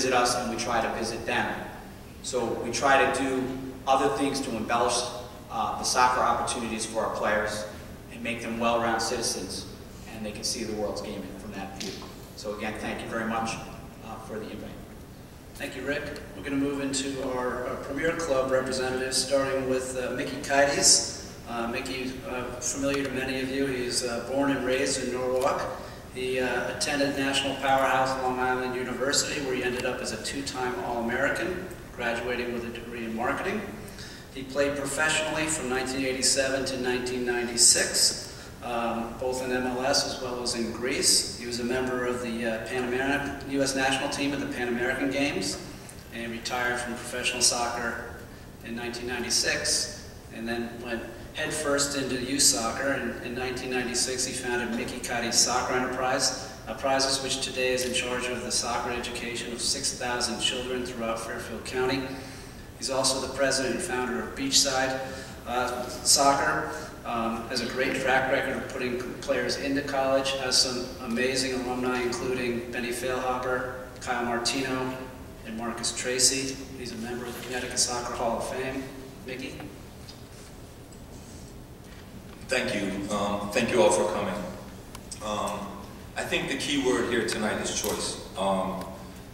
visit us and we try to visit them. So we try to do other things to embellish the soccer opportunities for our players and make them well-rounded citizens, and they can see the world's game from that view. So again, thank you very much for the invite. Thank you, Rick. We're going to move into our Premier Club representatives, starting with Mickey Kites. Mickey, familiar to many of you, he's born and raised in Norwalk. He attended National Powerhouse Long Island University, where he ended up as a two-time All-American, graduating with a degree in marketing. He played professionally from 1987 to 1996, both in MLS as well as in Greece. He was a member of the U.S. national team at the Pan American Games, and retired from professional soccer in 1996, and then went headfirst into youth soccer. In 1996, he founded Mickey Kites Soccer Enterprises, which today is in charge of the soccer education of 6,000 children throughout Fairfield County. He's also the president and founder of Beachside Soccer. Has a great track record of putting players into college, has some amazing alumni, including Benny Failhaber, Kyle Martino, and Marcus Tracy. He's a member of the Connecticut Soccer Hall of Fame. Mickey? Thank you. Thank you all for coming. I think the key word here tonight is choice.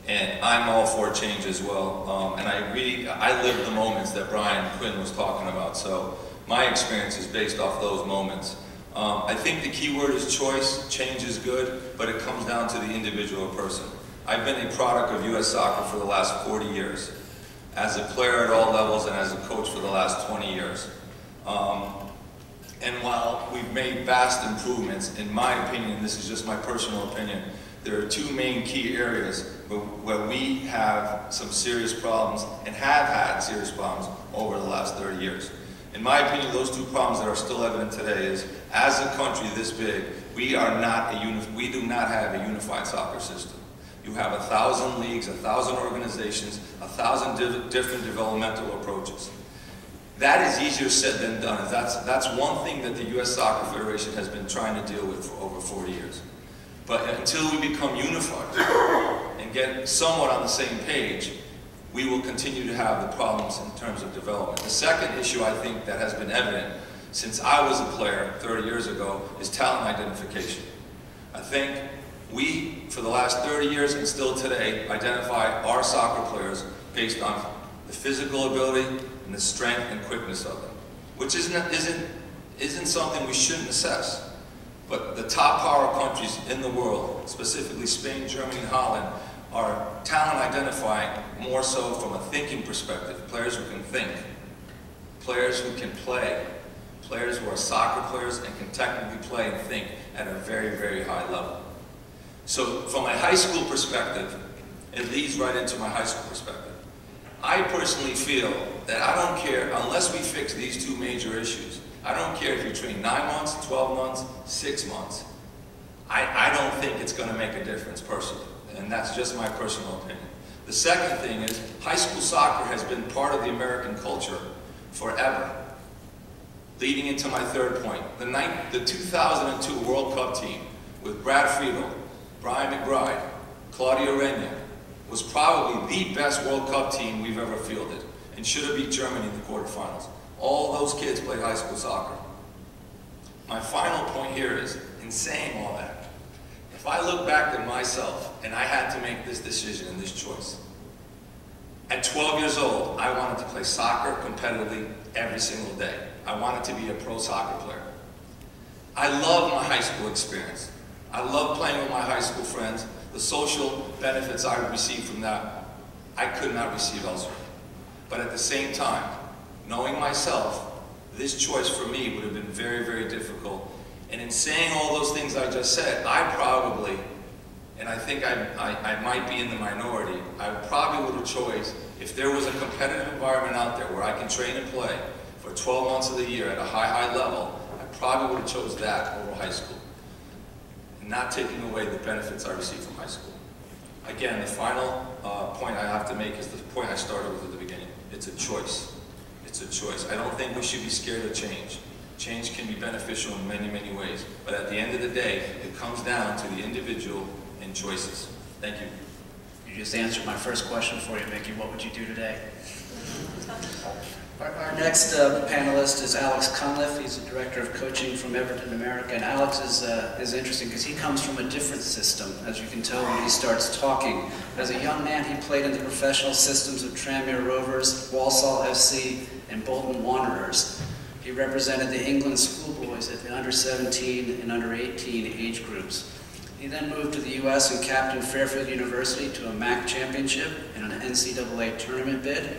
And I'm all for change as well. And I lived the moments that Brian Quinn was talking about. So my experience is based off those moments. I think the key word is choice. Change is good, but it comes down to the individual person. I've been a product of U.S. soccer for the last 40 years, as a player at all levels and as a coach for the last 20 years. And while we've made vast improvements, in my opinion, this is just my personal opinion, there are two main key areas where we have some serious problems and have had serious problems over the last 30 years. In my opinion, those two problems that are still evident today is, as a country this big, we do not have a unified soccer system. You have 1,000 leagues, 1,000 organizations, 1,000 different developmental approaches. That is easier said than done. That's one thing that the U.S. Soccer Federation has been trying to deal with for over 40 years. But until we become unified and get somewhat on the same page, we will continue to have the problems in terms of development. The second issue I think that has been evident since I was a player 30 years ago is talent identification. I think we, for the last 30 years and still today, identify our soccer players based on the physical ability and the strength and quickness of them, which isn't something we shouldn't assess. But the top power countries in the world, specifically Spain, Germany, and Holland, are talent identifying more so from a thinking perspective. Players who can think, players who can play, players who are soccer players and can technically play and think at a very, very high level. So from a high school perspective, it leads right into my high school perspective. I personally feel that I don't care, unless we fix these two major issues, I don't care if you train 9 months, 12 months, 6 months. I don't think it's going to make a difference personally, and that's just my personal opinion. The second thing is, high school soccer has been part of the American culture forever. Leading into my third point, the 2002 World Cup team with Brad Friedel, Brian McBride, Claudio Reyna, was probably the best World Cup team we've ever fielded, and should have beat Germany in the quarterfinals. All those kids played high school soccer. My final point here is, in saying all that, if I look back at myself and I had to make this decision and this choice, at 12 years old, I wanted to play soccer competitively every single day. I wanted to be a pro soccer player. I love my high school experience. I love playing with my high school friends. The social benefits I received from that, I could not receive elsewhere. But at the same time, knowing myself, this choice for me would have been very, very difficult. And in saying all those things I just said, I probably, and I think I might be in the minority, I probably would have chose, if there was a competitive environment out there where I can train and play for 12 months of the year at a high, high level, I probably would have chose that over high school. And not taking away the benefits I received from high school. Again, the final point I have to make is the point I started with at the beginning. It's a choice. It's a choice. I don't think we should be scared of change. Change can be beneficial in many, many ways. But at the end of the day, it comes down to the individual and choices. Thank you. You just answered my first question for you, Mickey. What would you do today? Our next panelist is Alex Cunliffe. He's the Director of Coaching from Everton America. And Alex is interesting because he comes from a different system, as you can tell when he starts talking. As a young man, he played in the professional systems of Tranmere Rovers, Walsall FC, and Bolton Wanderers. He represented the England schoolboys at the under-17 and under-18 age groups. He then moved to the U.S. and captained Fairfield University to a MAC championship and an NCAA tournament bid,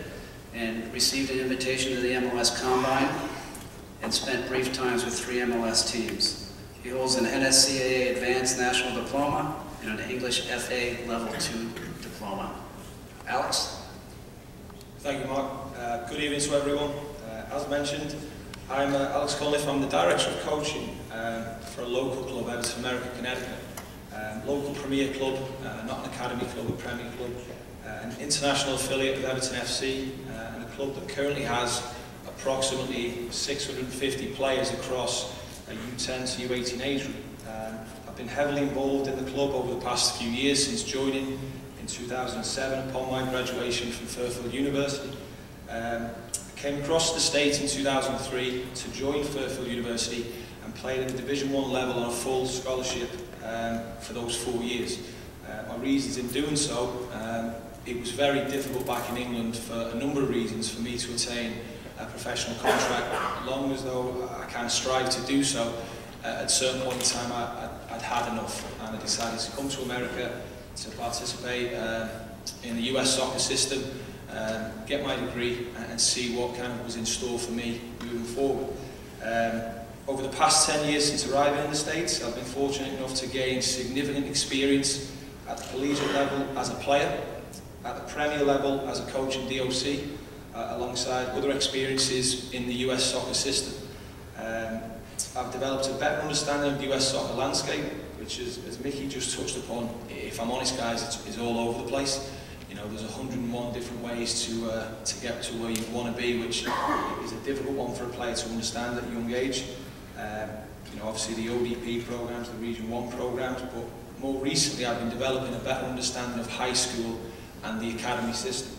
and received an invitation to the MLS Combine and spent brief times with 3 MLS teams. He holds an NSCAA Advanced National Diploma and an English FA Level 2 Diploma. Alex? Thank you, Mark. Good evening to everyone. As mentioned, I'm Alex Cunliffe. I'm the Director of Coaching for a local club, Everton America, Connecticut. Local premier club, not an academy club, a premier club. An international affiliate of Everton FC, and a club that currently has approximately 650 players across a U10 to U18 age group. I've been heavily involved in the club over the past few years since joining in 2007 upon my graduation from Fairfield University. I came across the States in 2003 to join Fairfield University and played at the Division 1 level on a full scholarship for those 4 years. My reasons in doing so, it was very difficult back in England for a number of reasons for me to attain a professional contract. Long as though I kind of strived to do so, at a certain point in time I'd had enough, and I decided to come to America to participate in the US soccer system, get my degree and see what kind of was in store for me moving forward. Over the past 10 years since arriving in the States, I've been fortunate enough to gain significant experience at the collegiate level as a player, at the Premier level as a coach in DOC, alongside other experiences in the US soccer system. I've developed a better understanding of the US soccer landscape, which is, as Mickey just touched upon, if I'm honest guys, it's all over the place. You know, there's 101 different ways to get to where you want to be, which is a difficult one for a player to understand at a young age. You know, obviously the ODP programs, the Region 1 programs, but more recently I've been developing a better understanding of high school and the academy system.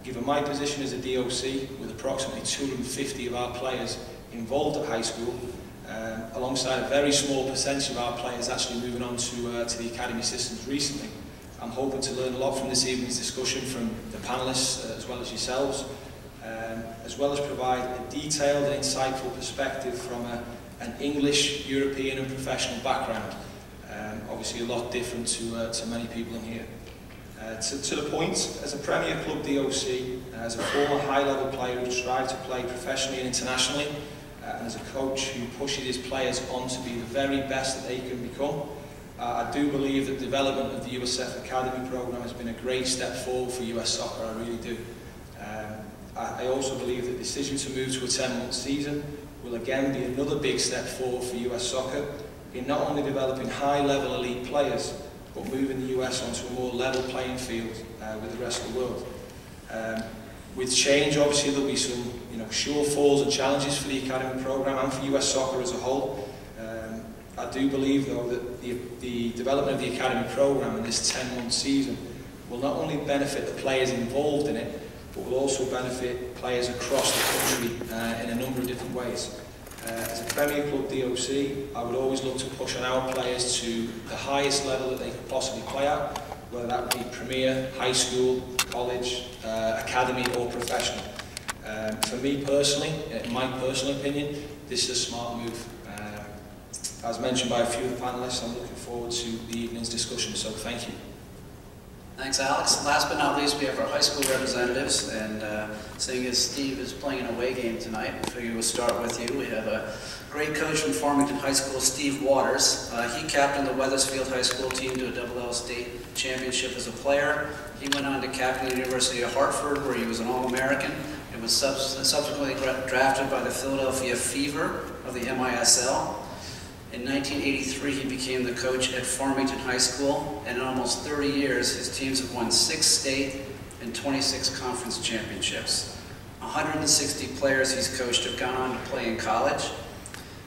Given my position as a DOC, with approximately 250 of our players involved at high school, alongside a very small percentage of our players actually moving on to the academy systems recently, I'm hoping to learn a lot from this evening's discussion from the panellists as well as yourselves, as well as provide a detailed and insightful perspective from an English, European and professional background. Obviously a lot different to many people in here. To the point, as a Premier Club DOC, as a former high-level player who strives to play professionally and internationally, and as a coach who pushes his players on to be the very best that they can become, I do believe that the development of the USF Academy program has been a great step forward for US soccer, I really do. I also believe that the decision to move to a 10-month season will again be another big step forward for US soccer in not only developing high-level elite players, but moving the US onto a more level playing field with the rest of the world. With change, obviously, there'll be some shortfalls and challenges for the academy program and for US soccer as a whole. I do believe, though, that the development of the academy program in this 10-month season will not only benefit the players involved in it, but will also benefit players across the country in a number of different ways. As a Premier Club DOC, I would always look to push on our players to the highest level that they could possibly play at, whether that would be Premier, high school, college, academy or professional. For me personally, in my personal opinion, this is a smart move. As mentioned by a few of the panellists, I'm looking forward to the evening's discussion, so thank you. Thanks, Alex. Last but not least, we have our high school representatives, and seeing as Steve is playing an away game tonight, I figure we'll start with you. We have a great coach from Farmington High School, Steve Waters. He captained the Weathersfield High School team to a double-L state championship as a player. He went on to captain the University of Hartford, where he was an All-American, and was subsequently drafted by the Philadelphia Fever of the MISL. In 1983, he became the coach at Farmington High School, and in almost 30 years, his teams have won 6 state and 26 conference championships. 160 players he's coached have gone on to play in college.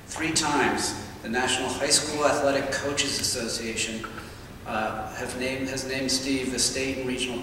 3 times, the National High School Athletic Coaches Association has named Steve the state and regional